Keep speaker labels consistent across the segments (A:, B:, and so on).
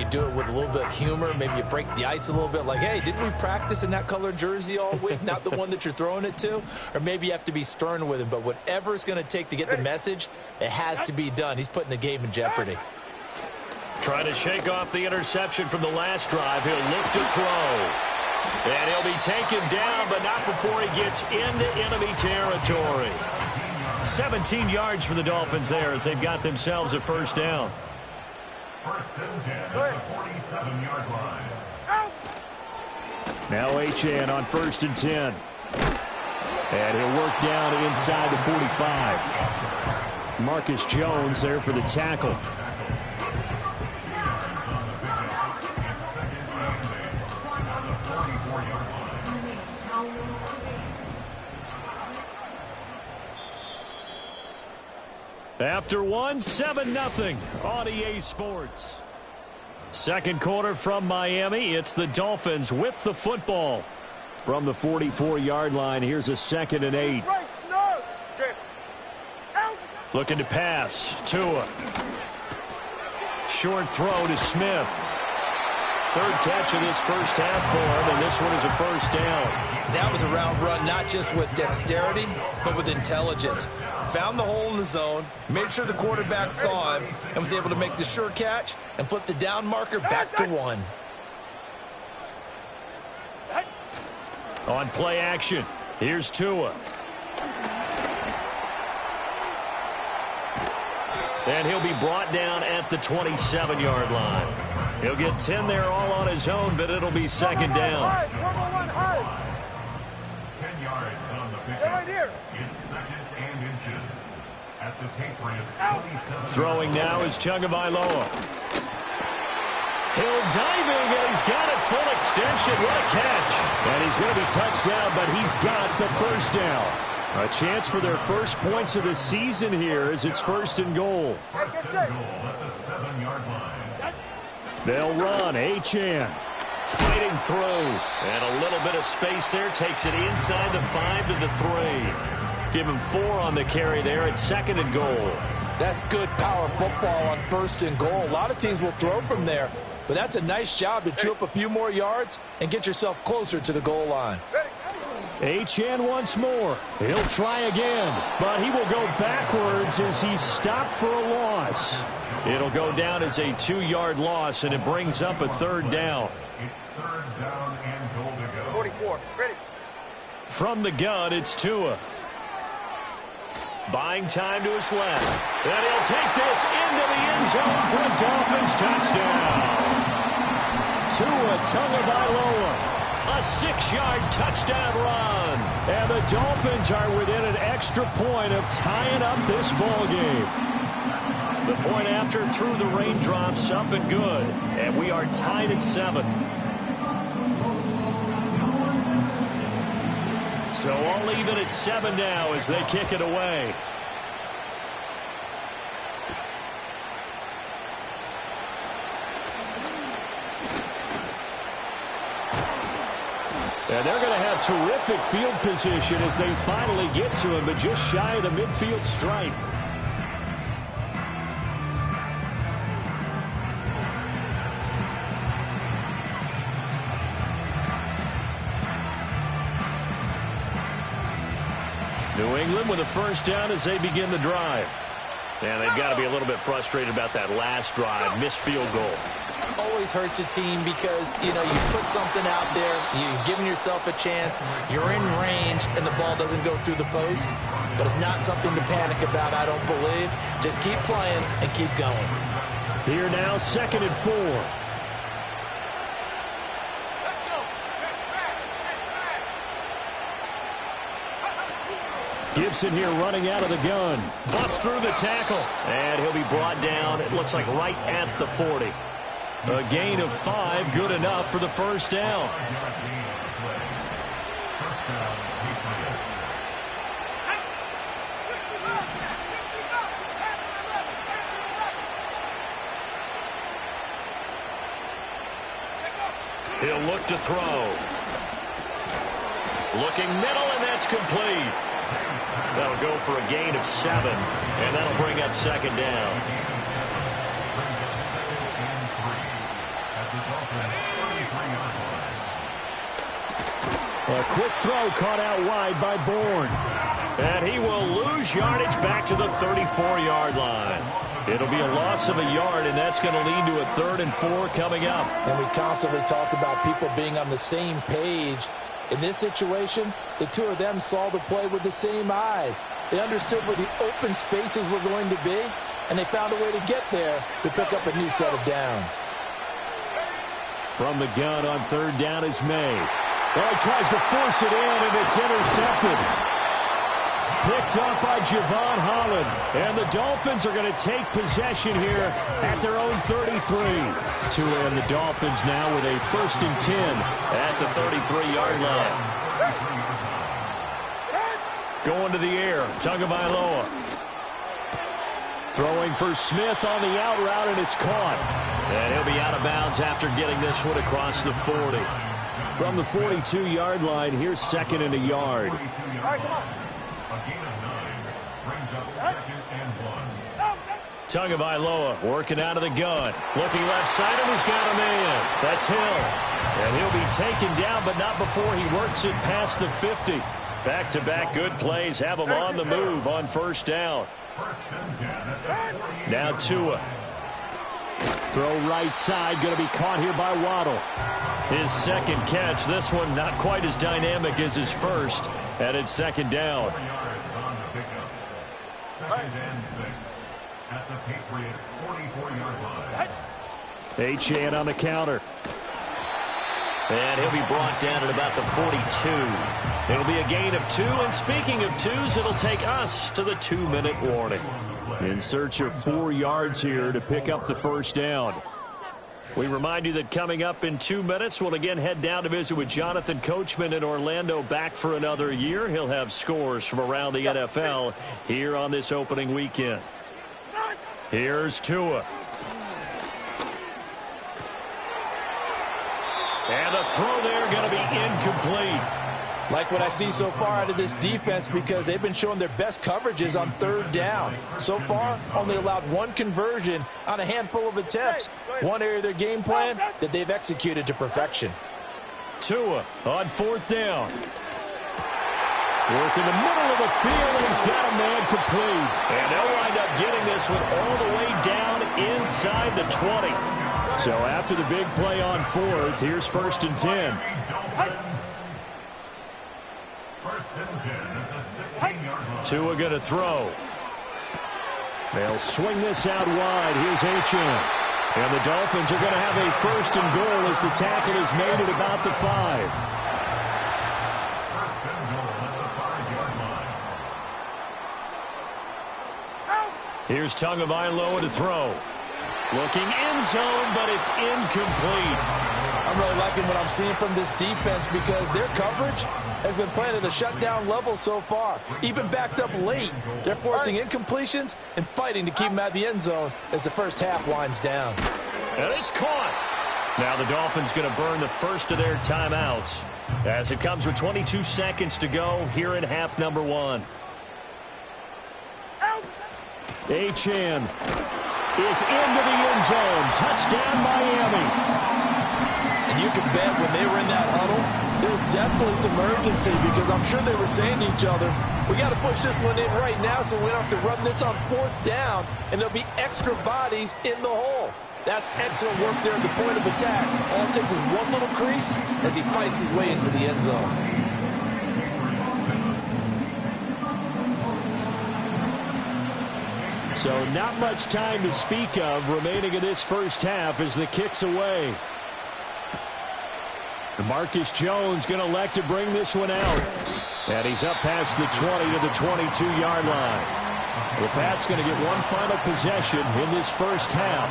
A: do it with a little bit of humor. Maybe you break the ice a little bit like, hey, didn't we practice in that color jersey all week, not the one that you're throwing it to? Or maybe you have to be stern with him. But whatever it's going to take to get the message, it has to be done. He's putting the game in jeopardy.
B: Trying to shake off the interception from the last drive. He'll look to throw. And he'll be taken down, but not before he gets into enemy territory. 17 yards for the Dolphins there as they've got themselves a first down.
C: First and 10 at the 47-yard line.
B: Now Achane on first and 10. And he'll work down inside the 45. Marcus Jones there for the tackle. After one, 7-0 on EA Sports. Second quarter from Miami. It's the Dolphins with the football. From the 44-yard line, here's a 2nd and 8. Looking to pass. Tua. Short throw to Smith. Third catch of this first half for him, and this one is a first down.
A: That was a route run, not just with dexterity, but with intelligence. Found the hole in the zone, made sure the quarterback saw him, and was able to make the sure catch and flip the down marker back to 1.
B: On play action, here's Tua. And he'll be brought down at the 27-yard line. He'll get 10 there all on his own, but it'll be second down.
C: 10 yards on the pickup. It's second and inches at the Patriots 27.
B: Throwing now is Tagovailoa. Hill diving, and he's got it full extension. What a catch. And he's going to be touchdown, but he's got the first down. A chance for their first points of the season here as it's first and goal.
C: First and goal at the 7-yard line.
B: They'll run. Achane fighting through. And a little bit of space there. Takes it inside the 5 to the 3. Give him 4 on the carry there at 2nd and goal.
A: That's good power football on 1st and goal. A lot of teams will throw from there, but that's a nice job to chew up a few more yards and get yourself closer to the goal line.
B: Achane once more. He'll try again, but he will go backwards as he's stopped for a loss. It'll go down as a 2-yard loss, and it brings up a 3rd down.
C: It's 3rd down and goal to go.
A: 44, ready.
B: From the gun, it's Tua. Buying time to his left. And he'll take this into the end zone for a Dolphins touchdown. Tua Tagovailoa. A 6-yard touchdown run. And the Dolphins are within an extra point of tying up this ball game. The point after through the raindrops, up and good. And we are tied at 7. So all even at 7 now as they kick it away. And they're going to have terrific field position as they finally get to him, but just shy of the midfield stripe. New England with a first down as they begin the drive. And they've got to be a little bit frustrated about that last drive, missed field goal.
A: Always hurts a team because, you put something out there, you're giving yourself a chance, you're in range, and the ball doesn't go through the post. But it's not something to panic about, I don't believe. Just keep playing and keep going.
B: Here now, 2nd and 4. Gibson here running out of the gun. Busts through the tackle. And he'll be brought down, it looks like right at the 40. A gain of 5, good enough for the first down. He'll look to throw. Looking middle, and that's complete. That'll go for a gain of 7, and that'll bring up 2nd down. A quick throw caught out wide by Bourne. And he will lose yardage back to the 34-yard line. It'll be a loss of a yard, and that's going to lead to a 3rd and 4 coming up.
A: And we constantly talk about people being on the same page. In this situation, the two of them saw the play with the same eyes. They understood where the open spaces were going to be, and they found a way to get there to pick up a new set of downs.
B: From the gun on 3rd down is May. Well, he tries to force it in, and it's intercepted. Picked up by Javon Holland. And the Dolphins are going to take possession here at their own 33. Tua and the Dolphins now with a 1st and 10 at the 33-yard line. Going to the air, Tagovailoa. Throwing for Smith on the out route, and it's caught. And he'll be out of bounds after getting this one across the 40. From the 42-yard line, here's 2nd and a yard.
C: All right, come on. A gain of 9 brings up 2nd and 1.
B: Tagovailoa working out of the gun. Looking left side, and he's got a man. That's Hill. And he'll be taken down, but not before he works it past the 50. Back-to-back good plays have him on the move on 1st down. Now Tua. Throw right side, going to be caught here by Waddle. His 2nd catch. This one not quite as dynamic as his first. And it's 2nd down.
C: 2nd and 6 at the Patriots' 44-yard line.
B: Achane on the counter. And he'll be brought down at about the 42. It'll be a gain of 2. And speaking of 2s, it'll take us to the 2-minute warning. In search of 4 yards here to pick up the 1st down. We remind you that coming up in 2 minutes, we'll again head down to visit with Jonathan Coachman in Orlando, back for another year. He'll have scores from around the NFL here on this opening weekend. Here's Tua. And the throw there going to be incomplete.
A: Like what I see so far out of this defense, because they've been showing their best coverages on 3rd down. So far, only allowed 1 conversion on a handful of attempts. One area of their game plan that they've executed to perfection.
B: Tua on 4th down. Work in the middle of the field, and he's got a man complete. And they'll wind up getting this one all the way down inside the 20. So after the big play on 4th, here's 1st and 10. Tua going to throw. They'll swing this out wide. Here's Achane. And the Dolphins are going to have a 1st and goal as the tackle is made at about the 5. Here's Tagovailoa to throw. Looking end zone, but it's incomplete.
A: I'm really liking what I'm seeing from this defense because their coverage has been playing at a shutdown level so far. Even backed up late, they're forcing incompletions and fighting to keep them out of the end zone as the first half winds down.
B: And it's caught. Now the Dolphins going to burn the first of their timeouts as it comes with 22 seconds to go here in half number 1. Achane is into the end zone. Touchdown, Miami.
A: And you can bet when they were in that huddle, there was definitely some urgency because I'm sure they were saying to each other, we got to push this one in right now so we don't have to run this on 4th down, and there'll be extra bodies in the hole. That's excellent work there at the point of attack. All it takes is one little crease as he fights his way into the end zone.
B: So not much time to speak of remaining in this first half as the kick's away. Marcus Jones going to elect to bring this one out. And he's up past the 20 to the 22-yard line. The Pats going to get one final possession in this first half.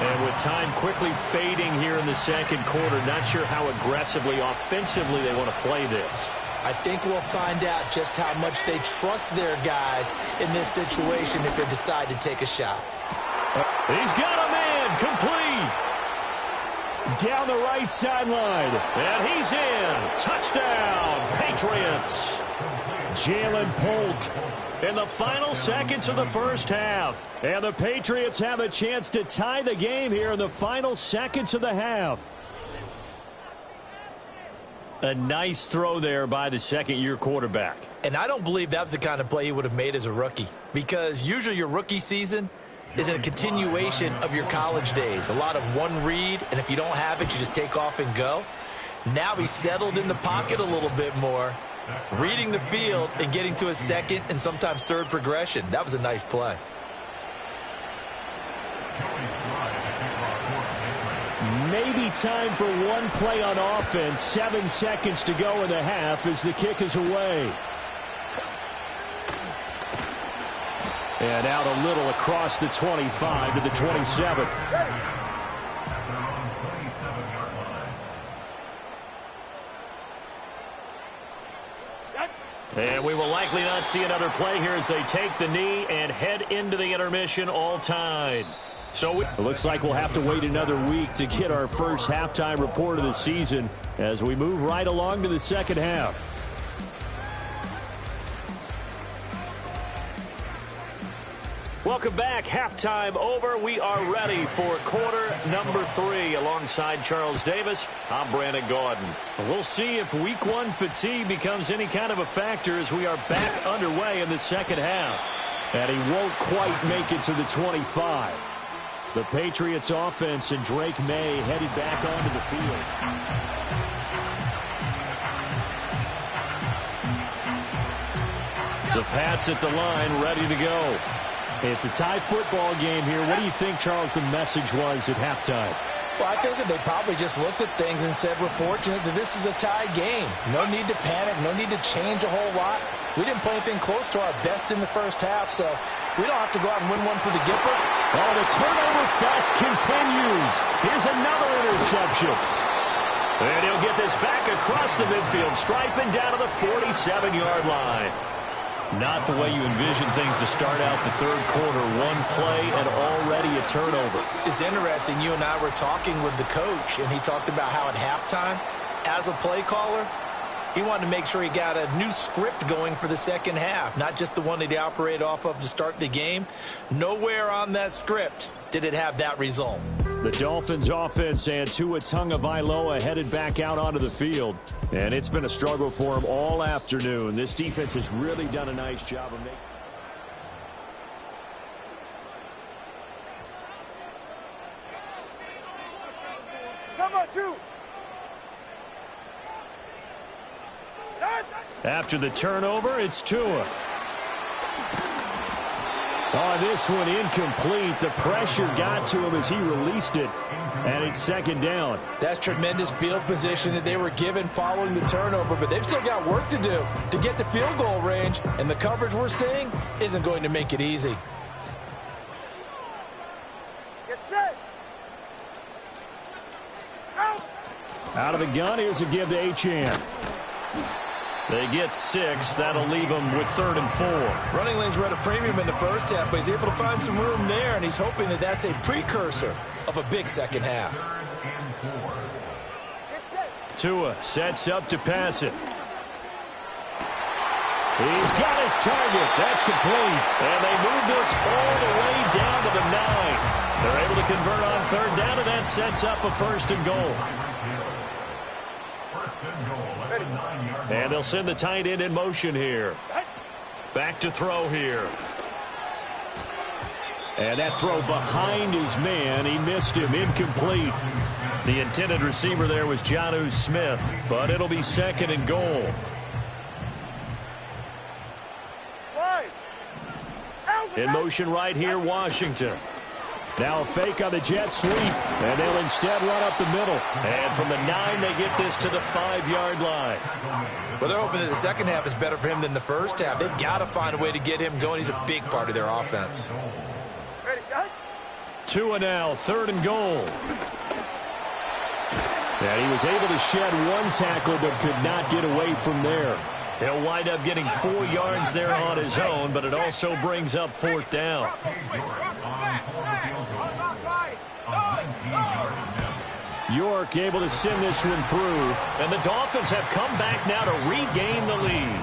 B: And with time quickly fading here in the second quarter, not sure how aggressively, offensively they want to play this.
A: I think we'll find out just how much they trust their guys in this situation if they decide to take a shot.
B: He's got a man complete. Down the right sideline. And he's in. Touchdown, Patriots. Jalen Polk in the final seconds of the first half. And the Patriots have a chance to tie the game here in the final seconds of the half. A nice throw there by the second-year quarterback.
A: And I don't believe that was the kind of play he would have made as a rookie, because usually your rookie season is a continuation of your college days. A lot of one read, and if you don't have it, you just take off and go. Now he's settled in the pocket a little bit more, reading the field and getting to a second and sometimes third progression. That was a nice play.
B: Maybe time for one play on offense. 7 seconds to go in the half as the kick is away. And out a little across the 25 to the 27. And we will likely not see another play here as they take the knee and head into the intermission all tied. So it looks like we'll have to wait another week to get our first halftime report of the season as we move right along to the second half. Welcome back. Halftime over. We are ready for quarter number 3. Alongside Charles Davis, I'm Brandon Gordon. We'll see if week 1 fatigue becomes any kind of a factor as we are back underway in the second half. And he won't quite make it to the 25. The Patriots offense and Drake May headed back onto the field. The Pats at the line, ready to go. It's a tie football game here. What do you think, Charles, the message was at halftime?
A: Well, I think that they probably just looked at things and said, we're fortunate that this is a tie game. No need to panic. No need to change a whole lot. We didn't play anything close to our best in the first half, so we don't have to go out and win one for the Gipper.
B: Oh, the turnover fest continues. Here's another interception. And he'll get this back across the midfield stripe and down to the 47-yard line. Not the way you envision things to start out the third quarter. One play and already a turnover.
A: It's interesting. You and I were talking with the coach, and he talked about how at halftime, as a play caller, he wanted to make sure he got a new script going for the second half, not just the one that he operated off of to start the game. Nowhere on that script did it have that result.
B: The Dolphins offense and Tua Tagovailoa headed back out onto the field. And it's been a struggle for him all afternoon. This defense has really done a nice job of making.
D: Come on, two.
B: After the turnover, it's Tua. Oh, this one incomplete. The pressure got to him as he released it. And it's second down.
A: That's tremendous field position that they were given following the turnover, but they've still got work to do to get to field goal range, and the coverage we're seeing isn't going to make it easy.
D: Get set. Out.
B: Out of the gun, here's a give to Achane. They get 6. That'll leave them with 3rd and 4.
A: Running lanes were at a premium in the first half, but he's able to find some room there, and he's hoping that that's a precursor of a big second half.
B: Tua sets up to pass it. He's got his target. That's complete. And they move this all the way down to the 9. They're able to convert on 3rd down, and that sets up a 1st and goal. And they'll send the tight end in motion here. Back to throw here. And that throw behind his man. He missed him. Incomplete. The intended receiver there was Jonnu Smith, but it'll be 2nd and goal. In motion right here, Washington. Now a fake on the jet sweep, and they'll instead run up the middle. And from the 9, they get this to the 5-yard line.
A: Well, they're hoping that the second half is better for him than the first half. They've got to find a way to get him going. He's a big part of their offense.
B: Tua now, 3rd and goal. And he was able to shed one tackle, but could not get away from there. He'll wind up getting 4 yards there on his own, but it also brings up 4th down. York able to send this one through, and the Dolphins have come back now to regain the lead.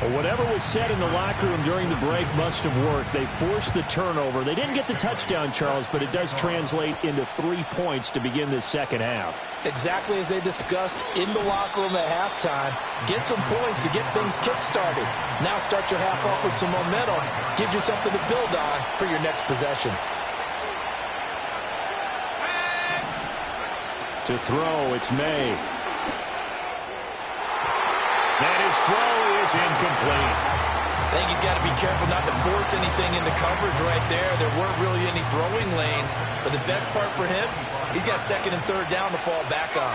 B: Well, whatever was said in the locker room during the break must have worked. They forced the turnover. They didn't get the touchdown, Charles, but it does translate into 3 points to begin this second half.
A: Exactly as they discussed in the locker room at halftime. Get some points to get things kick-started. Now start your half off with some momentum. Gives you something to build on for your next possession.
B: To throw, it's May. And his throw is incomplete.
A: I think he's got to be careful not to force anything into coverage right there. There weren't really any throwing lanes. But the best part for him, he's got second and third down to fall back on.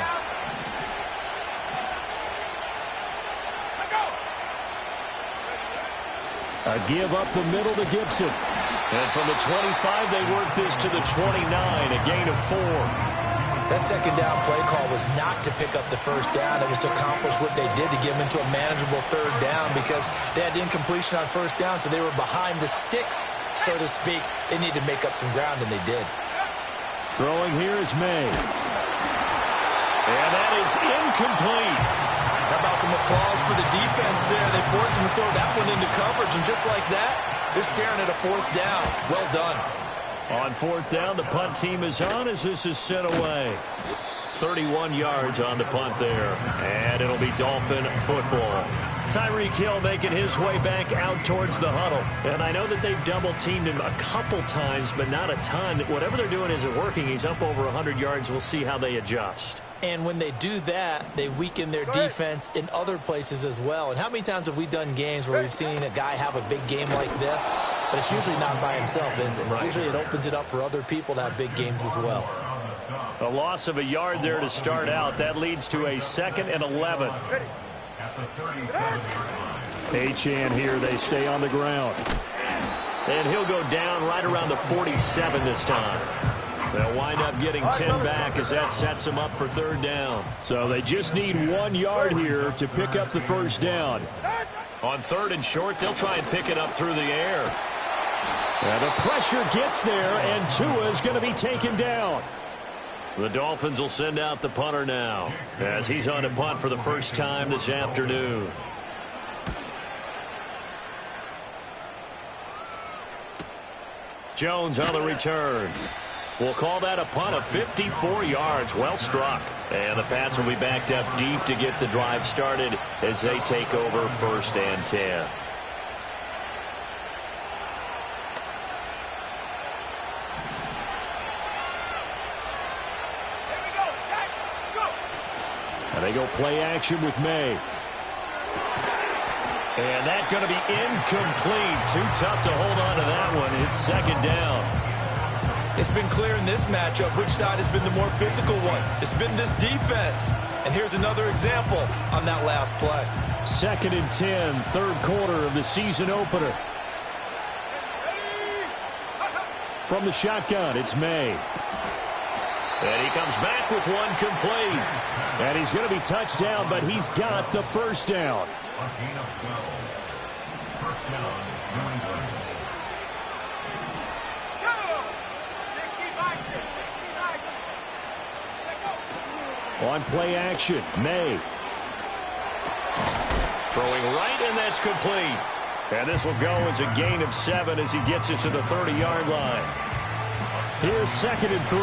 B: A give up the middle to Gibson. And from the 25, they work this to the 29, a gain of 4.
A: That second down play call was not to pick up the first down. It was to accomplish what they did to get them into a manageable third down because they had incompletion on first down, so they were behind the sticks, so to speak. They needed to make up some ground, and they did.
B: Throwing here is May. And that is incomplete.
A: How about some applause for the defense there? They forced him to throw that one into coverage, and just like that, they're staring at a fourth down. Well done.
B: On fourth down, the punt team is on as this is sent away. 31 yards on the punt there. And it'll be Dolphin football. Tyreek Hill making his way back out towards the huddle. And I know that they've double-teamed him a couple times, but not a ton. Whatever they're doing isn't working. He's up over 100 yards. We'll see how they adjust.
A: And when they do that, they weaken their defense in other places as well. And how many times have we done games where we've seen a guy have a big game like this, but it's usually not by himself, is it? Right. Usually it opens it up for other people to have big games as well.
B: A loss of a yard there to start out. That leads to a 2nd and 11. Achane here. They stay on the ground. And he'll go down right around the 47 this time. They'll wind up getting 10 back as that sets them up for third down. So they just need 1 yard here to pick up the first down. On third and short, they'll try and pick it up through the air. And the pressure gets there, and Tua is going to be taken down. The Dolphins will send out the punter now as he's on to punt for the first time this afternoon. Jones on the return. We'll call that a punt of 54 yards. Well struck. And the Pats will be backed up deep to get the drive started as they take over 1st and 10. And they go play action with May. And that's going to be incomplete. Too tough to hold on to that one. It's 2nd down.
A: It's been clear in this matchup which side has been the more physical one. It's been this defense. And here's another example on that last play.
B: 2nd and 10, third quarter of the season opener. From the shotgun, it's May. And he comes back with one complete. And he's going to be touched down, but he's got the first down. On play action, May. Throwing right, and that's complete. And this will go as a gain of 7 as he gets it to the 30-yard line. Here's 2nd and 3.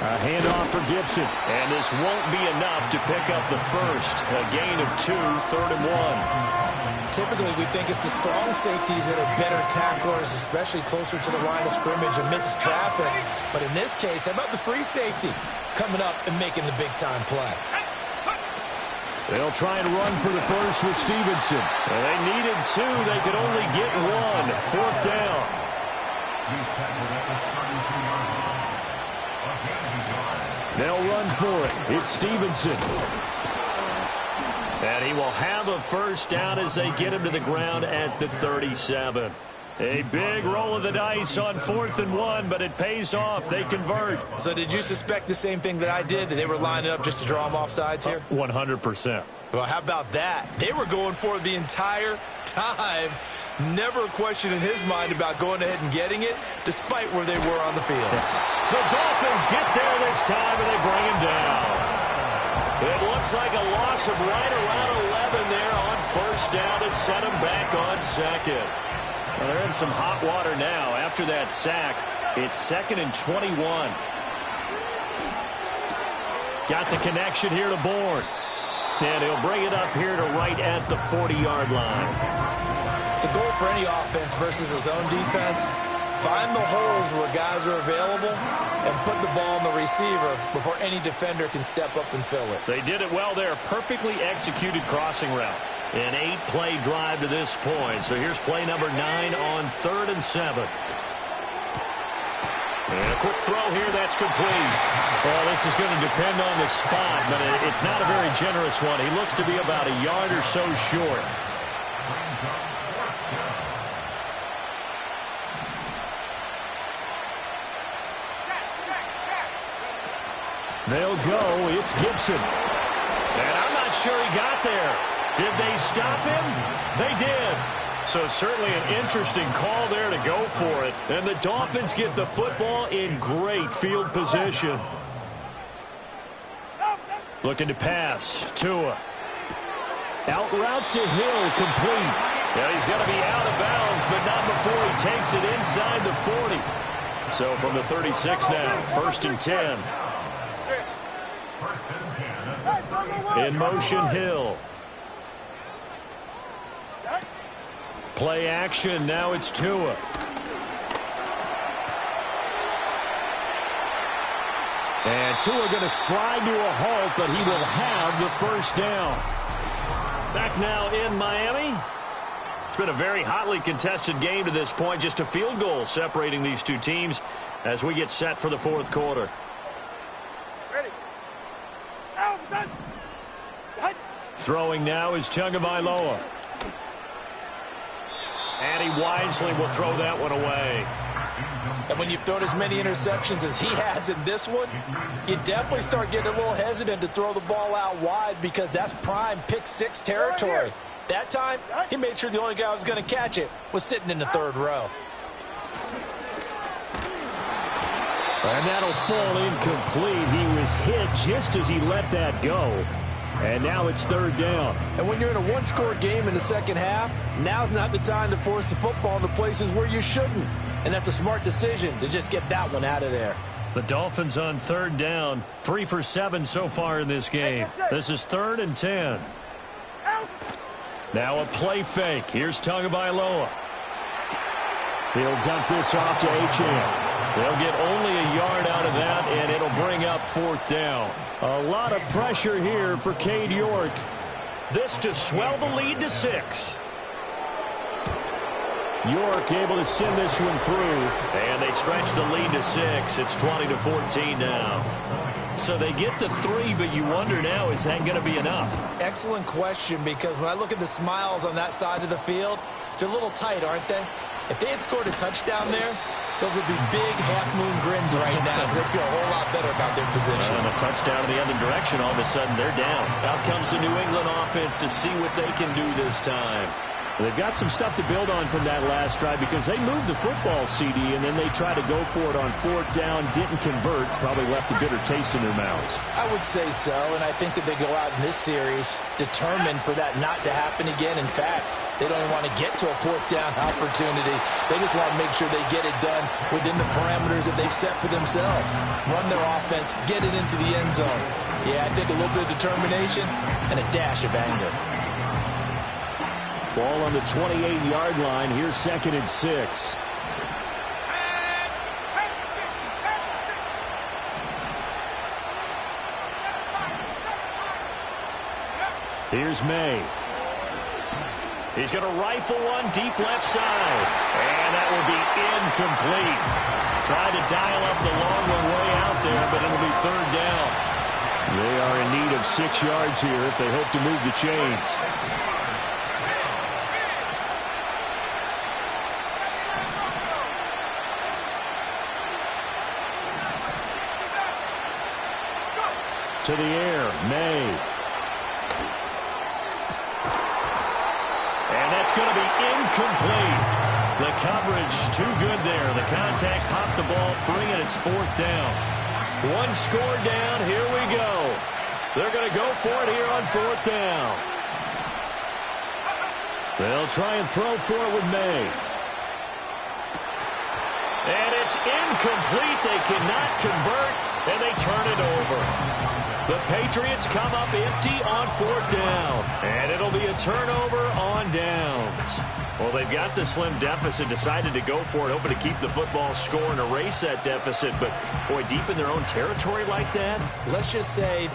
B: A handoff for Gibson. And this won't be enough to pick up the first. A gain of 2, 3rd and 1.
A: Typically, we think it's the strong safeties that are better tacklers, especially closer to the line of scrimmage amidst traffic. But in this case, how about the free safety coming up and making the big-time play?
B: They'll try and run for the first with Stevenson. And they needed 2. They could only get 1. 4th down. They'll run for it. It's Stevenson. And he will have a first down as they get him to the ground at the 37. A big roll of the dice on 4th and 1, but it pays off. They convert.
A: So did you suspect the same thing that I did, that they were lining up just to draw them off sides here?
B: 100%.
A: Well, how about that? They were going for it the entire time. Never a question in his mind about going ahead and getting it, despite where they were on the field.
B: The Dolphins get there this time, and they bring him down. It looks like a loss of right around 11 there on first down to set him back on second. Well, they're in some hot water now. After that sack, it's 2nd and 21. Got the connection here to Bourne. And he'll bring it up here to right at the 40-yard line.
A: The goal for any offense versus his own defense, find the holes where guys are available and put the ball on the receiver before any defender can step up and fill it.
B: They did it well there. Perfectly executed crossing route. An 8-play drive to this point. So here's play number 9 on 3rd and 7. And a quick throw here, that's complete. Well, this is going to depend on the spot, but it's not a very generous one. He looks to be about a yard or so short. They'll go. It's Gibson. And I'm not sure he got there. Did they stop him? They did. So certainly an interesting call there to go for it. And the Dolphins get the football in great field position. Looking to pass. Tua. Out route to Hill, complete. Yeah, he's going to be out of bounds, but not before he takes it inside the 40. So from the 36 now, 1st and 10. In motion, Hill. Play action, now it's Tua. And Tua going to slide to a halt, but he will have the first down. Back now in Miami. It's been a very hotly contested game to this point. Just a field goal separating these two teams as we get set for the 4th quarter.
D: Ready.
B: Throwing now is Tagovailoa. And he wisely will throw that one away.
A: And when you've thrown as many interceptions as he has in this one, you definitely start getting a little hesitant to throw the ball out wide because that's prime pick 6 territory. That time, he made sure the only guy who was going to catch it was sitting in the 3rd row.
B: And that'll fall incomplete. He was hit just as he let that go. And now it's 3rd down.
A: And when you're in a one-score game in the second half, now's not the time to force the football into places where you shouldn't. And that's a smart decision to just get that one out of there.
B: The Dolphins on 3rd down. 3 for 7 so far in this game. This is 3rd and 10. Now a play fake. Here's Tagovailoa. He'll dump this off to Achane. They'll get only a yard out of that, and it'll bring up 4th down. A lot of pressure here for Cade York. This to swell the lead to 6. York able to send this one through. And they stretch the lead to 6. It's 20-14 now. So they get the 3, but you wonder now, is that going to be enough?
A: Excellent question, because when I look at the smiles on that side of the field, they're a little tight, aren't they? If they had scored a touchdown there, those would be big half-moon grins right now because they feel a whole lot better about their position.
B: And a touchdown in the other direction, all of a sudden they're down. Out comes the New England offense to see what they can do this time. They've got some stuff to build on from that last drive because they moved the football, CD, and then they tried to go for it on 4th down, didn't convert, probably left a bitter taste in their mouths.
A: I would say so, and I think that they go out in this series determined for that not to happen again. In fact, they don't even want to get to a 4th down opportunity. They just want to make sure they get it done within the parameters that they've set for themselves. Run their offense, get it into the end zone. Yeah, I think a little bit of determination and a dash of anger.
B: Ball on the 28-yard line. Here's 2nd and 6. Here's May. He's going to rifle one deep left side. And that will be incomplete. Tried to dial up the long one way out there, but it'll be 3rd down. They are in need of 6 yards here if they hope to move the chains. To the air, May. And that's going to be incomplete. The coverage too good there. The contact popped the ball free, and it's 4th down. 1 score down. Here we go. They're going to go for it here on fourth down. They'll try and throw for it with May. And it's incomplete. They cannot convert, and they turn it over. The Patriots come up empty on fourth down, and it'll be a turnover on downs. Well, they've got the slim deficit, decided to go for it, hoping to keep the football score and erase that deficit. But, boy, deep in their own territory like that?
A: Let's just say...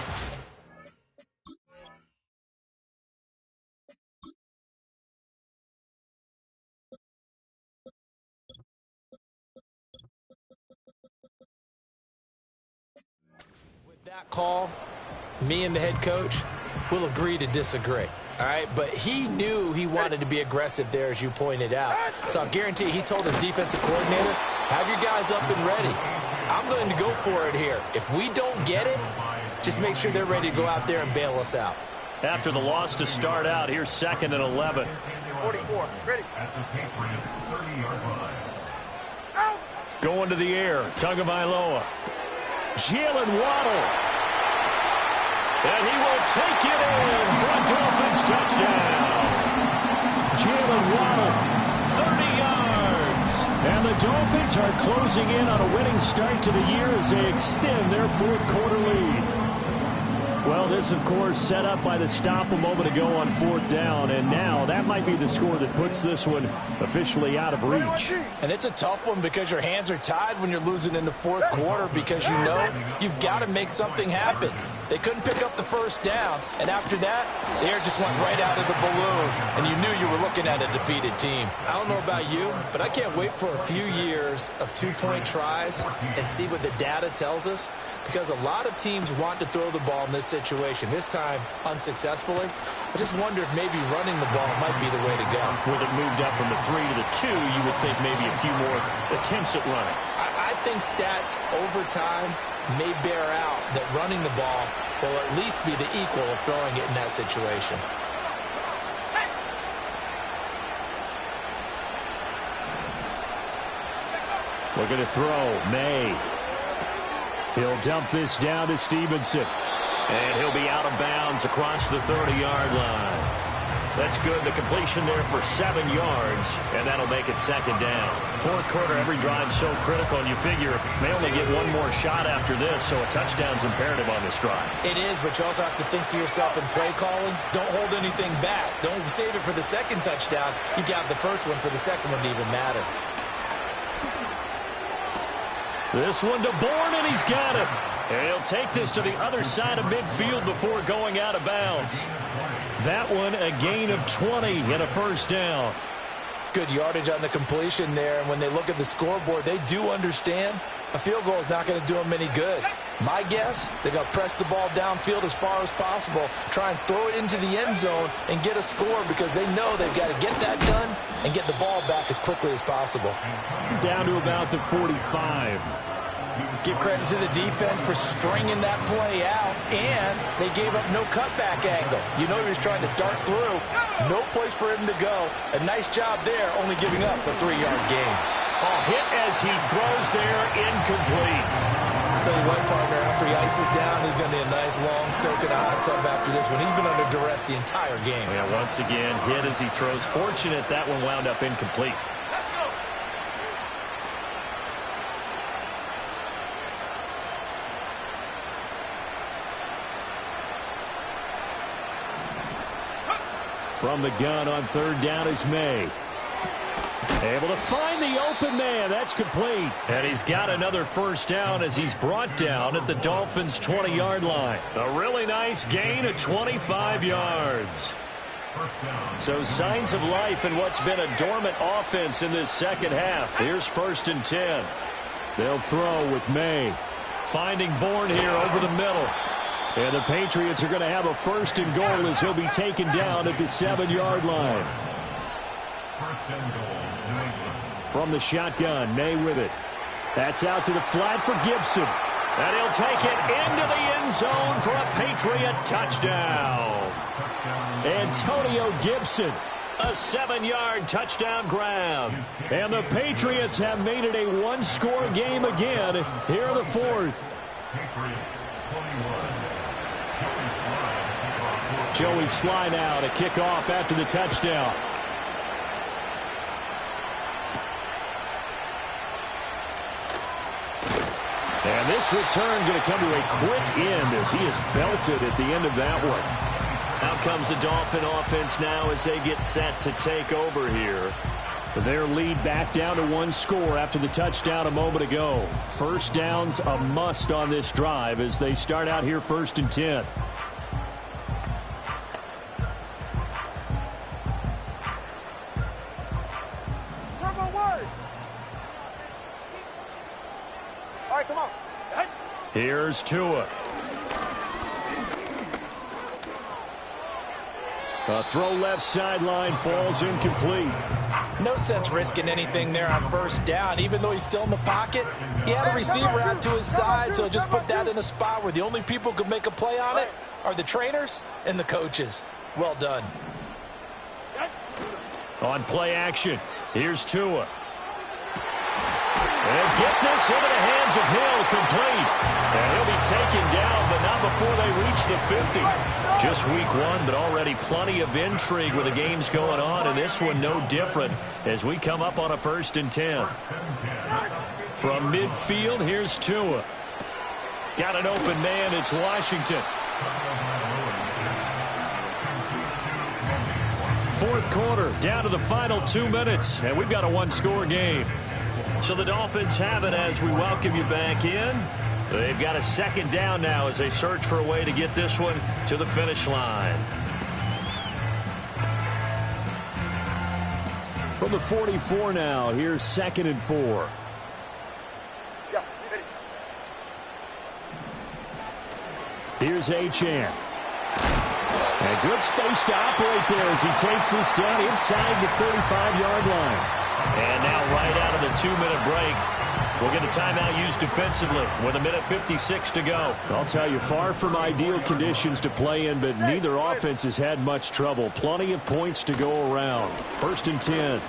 A: that call, me and the head coach will agree to disagree. All right, but he knew he wanted to be aggressive there, as you pointed out. So I guarantee he told his defensive coordinator, have your guys up and ready. I'm going to go for it here. If we don't get it, just make sure they're ready to go out there and bail us out.
B: After the loss to start out, here's 2nd and 11.
D: 44, ready.
C: At the Patriots' 30-yard line.
D: Out.
B: Going to the air, Tagovailoa. Jalen Waddle. And he will take it in for a Dolphins touchdown. Jalen Waddle, 30 yards. And the Dolphins are closing in on a winning start to the year as they extend their fourth quarter lead. Well, this, of course, set up by the stop a moment ago on fourth down, and now that might be the score that puts this one officially out of reach.
A: And it's a tough one because your hands are tied when you're losing in the fourth quarter because you know you've got to make something happen. They couldn't pick up the first down, and after that, the air just went right out of the balloon, and you knew you were looking at a defeated team. I don't know about you, but I can't wait for a few years of two-point tries and see what the data tells us, because a lot of teams want to throw the ball in this situation, this time unsuccessfully. I just wonder if maybe running the ball might be the way to go.
B: With it moved up from the 3 to the 2, you would think maybe a few more attempts at running.
A: I think stats over time may bear out that running the ball will at least be the equal of throwing it in that situation.
B: Looking to throw, May. He'll dump this down to Stevenson. And he'll be out of bounds across the 30-yard line. That's good. The completion there for 7 yards, and that'll make it 2nd down. Fourth quarter, every drive so critical, and you figure may only get one more shot after this, so a touchdown's imperative on this drive.
A: It is, but you also have to think to yourself in play calling, don't hold anything back. Don't save it for the second touchdown. You got the first one for the second one to even matter.
B: This one to Bourne, and he's got it. And he'll take this to the other side of midfield before going out of bounds. That one, a gain of 20 and a first down.
A: Good yardage on the completion there. And when they look at the scoreboard, they do understand a field goal is not going to do them any good. My guess, they're going to press the ball downfield as far as possible, try and throw it into the end zone and get a score because they know they've got to get that done and get the ball back as quickly as possible.
B: Down to about the 45.
A: Give credit to the defense for stringing that play out, and they gave up no cutback angle. You know he was trying to dart through. No place for him to go. A nice job there, only giving up a 3-yard gain.
B: Oh, hit as he throws there, incomplete.
A: I'll tell you what, partner, after he ices down, he's going to need a nice long soak in a hot tub after this one. He's been under duress the entire game.
B: Yeah, once again, hit as he throws. Fortunate that one wound up incomplete. From the gun on 3rd down is May. Able to find the open man. That's complete. And he's got another first down as he's brought down at the Dolphins' 20-yard line. A really nice gain of 25 yards. So signs of life in what's been a dormant offense in this second half. Here's 1st and 10. They'll throw with May. Finding Bourne here over the middle. And the Patriots are going to have a 1st and goal as he'll be taken down at the 7-yard line.
C: 1st and goal, New England.
B: From the shotgun, May with it. That's out to the flat for Gibson. And he'll take it into the end zone for a Patriot touchdown. Antonio Gibson, a 7-yard touchdown grab. And the Patriots have made it a one-score game again here in the 4th.
C: Patriots 21.
B: Joey Sly now to kick off after the touchdown. And this return going to come to a quick end as he is belted at the end of that one.
E: Out comes the Dolphin offense now as they get set to take over here.
B: Their lead back down to one score after the touchdown a moment ago. First down's a must on this drive as they start out here 1st and 10.
D: All right, come on.
B: Here's Tua. A throw left sideline falls incomplete.
A: No sense risking anything there on first down. Even though he's still in the pocket, he had a receiver out to his side, so just put that in a spot where the only people who can make a play on it are the trainers and the coaches. Well done.
B: On play action, here's Tua. And get this into the hands of Hill, complete. And he'll be taken down, but not before they reach the 50.
E: Just week one, but already plenty of intrigue with the games going on, and this one no different as we come up on a 1st and 10.
B: From midfield, here's Tua. Got an open man, it's Washington. Fourth quarter, down to the final 2 minutes, and we've got a one-score game.
E: So the Dolphins have it as we welcome you back in. They've got a second down now as they search for a way to get this one to the finish line.
B: From the 44 now, here's 2nd and 4.
D: Yeah, ready.
B: Here's Achane. And good space to operate there as he takes this down inside the 35-yard line.
E: And now right out of the 2-minute break, we'll get a timeout used defensively with 1:56 to go.
B: I'll tell you, far from ideal conditions to play in, but neither offense has had much trouble. Plenty of points to go around. 1st and 10.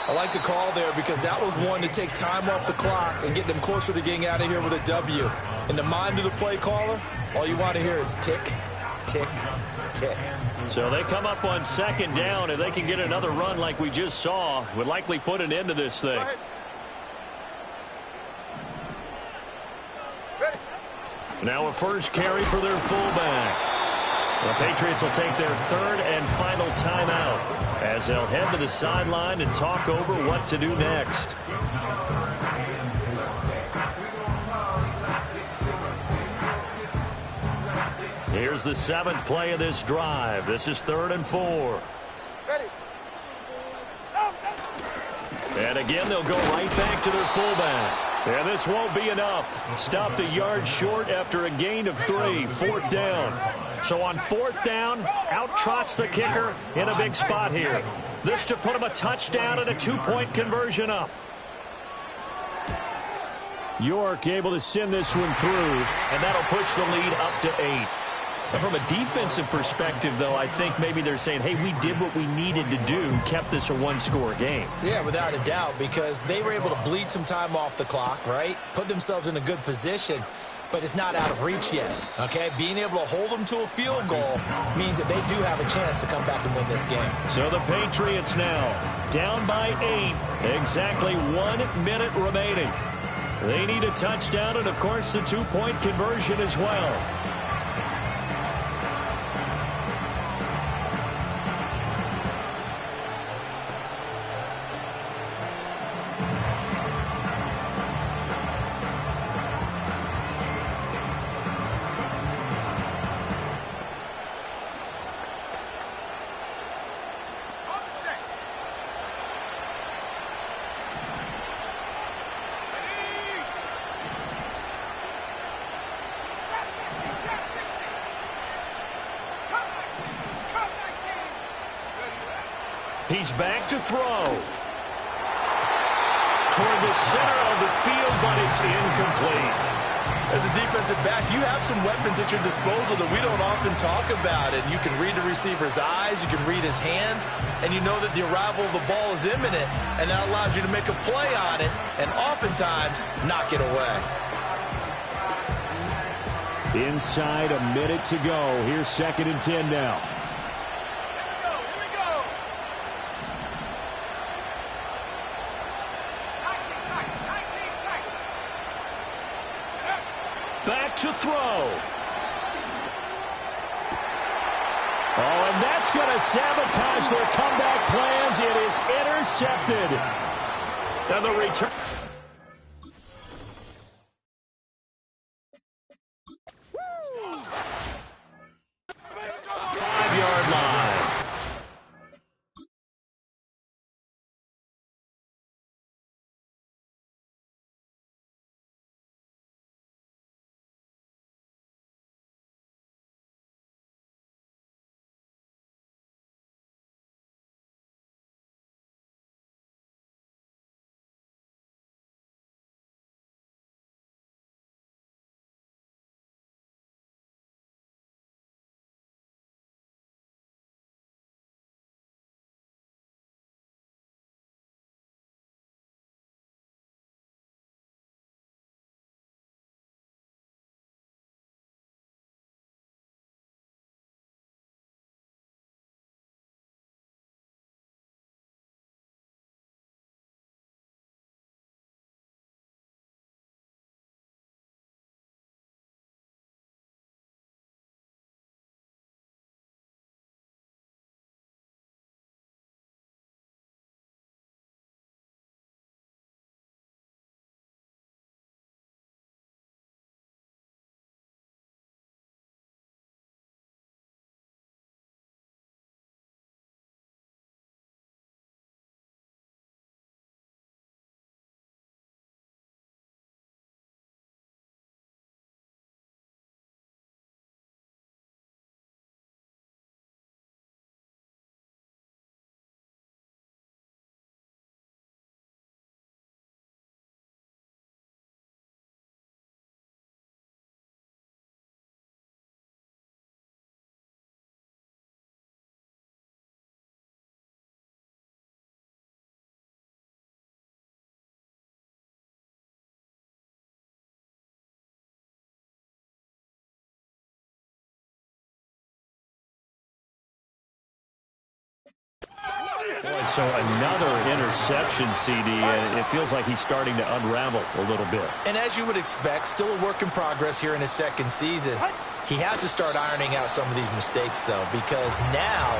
A: I like the call there because that was one to take time off the clock and get them closer to getting out of here with a W. In the mind of the play caller, all you want to hear is tick, tick, tick.
E: So they come up on 2nd down, and they can get another run like we just saw. Would likely put an end to this thing.
B: Now a first carry for their fullback.
E: The Patriots will take their 3rd and final timeout as they'll head to the sideline and talk over what to do next. Here's the 7th play of this drive. This is 3rd and 4.
D: Ready.
E: And again, they'll go right back to their fullback.
B: And this won't be enough. Stopped a yard short after a gain of 3. 4th down.
E: So on 4th down, out trots the kicker in a big spot here. This to put him a touchdown and a 2-point conversion up.
B: York able to send this one through.
E: And that'll push the lead up to 8.
B: Now from a defensive perspective, though, I think maybe they're saying, hey, we did what we needed to do, kept this a one-score game.
A: Yeah, without a doubt, because they were able to bleed some time off the clock, right? Put themselves in a good position, but it's not out of reach yet, okay? Being able to hold them to a field goal means that they do have a chance to come back and win this game.
B: So the Patriots now down by 8, exactly 1 minute remaining. They need a touchdown and, of course, the 2-point conversion as well.
E: He's back to throw. Toward the center of the field, but it's incomplete.
A: As a defensive back, you have some weapons at your disposal that we don't often talk about. And you can read the receiver's eyes, you can read his hands, and you know that the arrival of the ball is imminent, and that allows you to make a play on it and oftentimes knock it away.
B: Inside a minute to go. Here's 2nd and 10 now.
E: Back to throw.
B: Oh, and that's going to sabotage their comeback plans. It is intercepted.
E: And the return. 5-yard line. Boy, so another interception, CD, and it feels like he's starting to unravel a little bit.
A: And as you would expect, still a work in progress here in his 2nd season. He has to start ironing out some of these mistakes, though, because now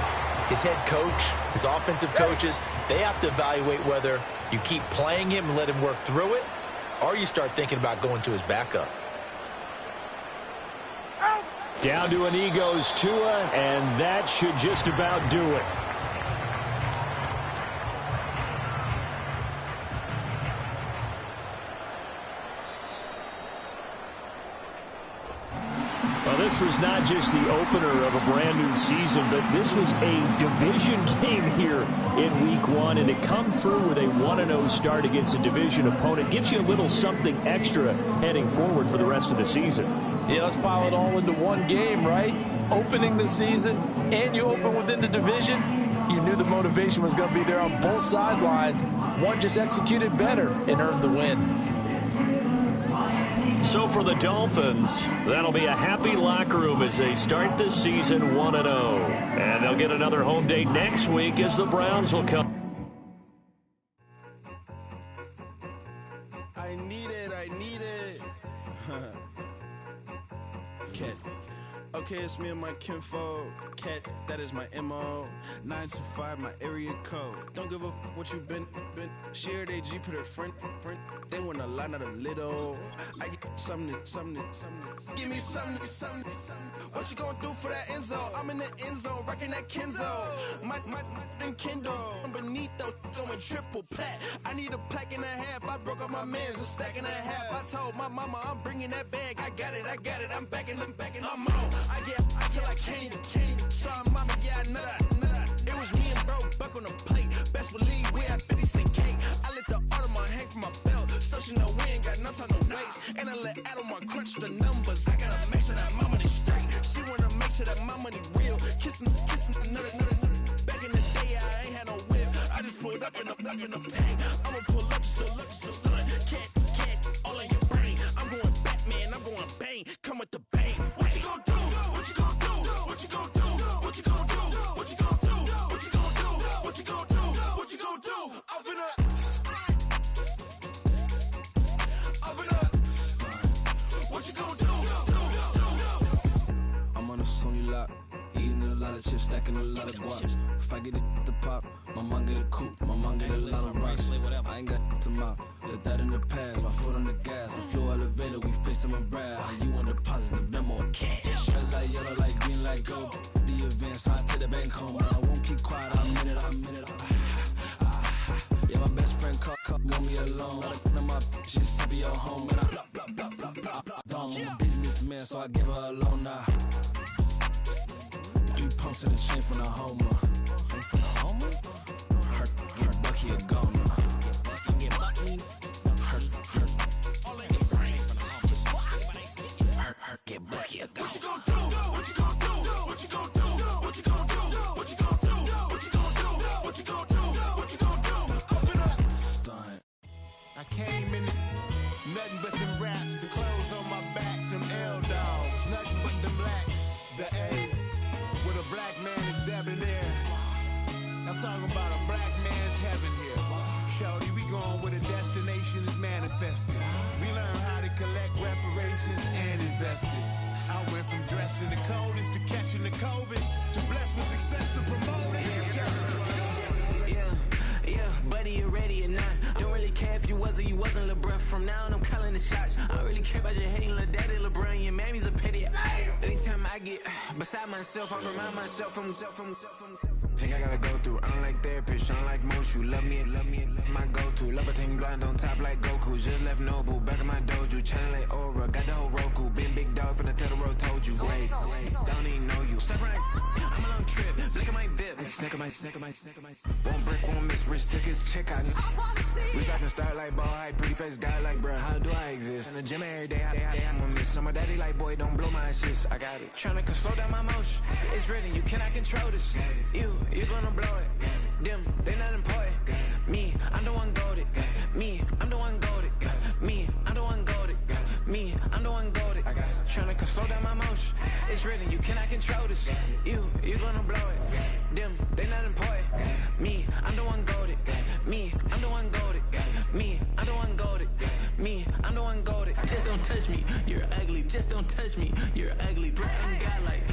A: his head coach, his offensive coaches, they have to evaluate whether you keep playing him and let him work through it, or you start thinking about going to his backup.
B: Down to a knee goes Tua, and that should just about do it. Well, this was not just the opener of a brand new season, but this was a division game here in Week 1, and to come through with a 1-0 start against a division opponent gives you a little something extra heading forward for the rest of the season.
A: Yeah, let's pile it all into one game, right? Opening the season, and you open within the division. You knew the motivation was going to be there on both sidelines. One just executed better and earned the win.
E: So for the Dolphins, that'll be a happy locker room as they start this season 1-0. And they'll get another home date next week as the Browns will come.
F: I need it. Okay, it's me and my kinfolk. Cat, that is my MO. 925, my area code. Don't give a what you been. Shared AG, put her friend. They want a lot, not a little. I get something. Give me something. What you gonna do for that end zone? I'm in the end zone, rocking that Kenzo. My Kindle. Beneath though, going triple plat. I need a pack and a half. I broke up my mans, a stack and a half. I told my mama I'm bringing that bag. I got it. I'm backing. I'm on. I till I can't even. Sorry, mama, yeah, I know that. It was me and bro, buck on the plate. Best believe we had 50 cent cake. I let the Audemars hang from my belt. So she know we ain't got no time to waste. And I let Audemars crunch the numbers. I gotta make sure that my money straight. She wanna make sure that my money real. Kissing another. Back in the day, I ain't had no whip. I just pulled up in the tank. I'ma pull up, just stun. Cat, all in your brain. I'm going Batman, I'm going bang. Come with the bang. chips, stacking a lot of guap. If I get it to pop, my mom get a coupe, my mom get a lot of rocks. I ain't got to mouth, let that in the past. My foot on the gas, I flew elevator, we facing my brad. How you on the positive, them more cash. Red light, yellow light, green light, go. The event, so I take the bank home. But I won't keep quiet, I'm in it. Yeah, my best friend want me alone. Let her my just be your home. And I I'm a businessman, so I give her a loan now. 3 pumps in the chain from the Homer. Her Bucky a goner. Her get Bucky a goner. What you gon' do? What you gon' do? What you gon' do? What you gon' do? What you gon' do? What you gon' do? What you gon' do? What you gon' do? Open up. Stunt.
G: I came in nothing but them raps, the clothes on my back, them L-dogs, nothing but them blacks. The A, with a black man is debonair. I'm talking about a black man's heaven here. Shorty, we going where the destination is manifested. We learn how to collect reparations and invest it. I went from dressing the coldest to catching the COVID, to blessed with success to promote it, to just
H: Yeah, buddy, you ready or not? Don't really care if you was or you wasn't LeBron. From now on, I'm calling the shots. I don't really care about your hating little daddy LeBron. Your mammy's a pity. Anytime I get beside myself, I remind myself from. Think I gotta go through. I don't like therapist, I don't like most. You love me, my go-to. Love a thing blind on top like Goku. Just left Noble, back in my dojo. Channel like Aura, got the whole Roku. Been big dog from the Tether Road, told you. Wait, don't even know you. Step right, I'm a long trip. Look at my VIP. Snick of my. Won't break, won't miss. Rich tickets, check out. We talking start like ball hype, pretty face guy like bruh. How do I exist? In the gym every day, I'm gonna miss. So my daddy like, boy, don't blow my shit. I got it. Tryna slow down my motion. It's written, you cannot control this. You gonna blow it. Them, they not important. Me, I'm the one goated. Me, I'm the one goated. Me, I'm the one goated. Me, I'm the one goated. I got it. Tryna slow down my motion. It's written, you cannot control this. You gonna blow it. Them, they not important. Me, I'm the one goated. Me, I'm the one goated. Me, I'm the one goated. Me, I'm the one goated. Just don't touch me, you're ugly. Just don't touch me, you're ugly. Bro, I'm God like.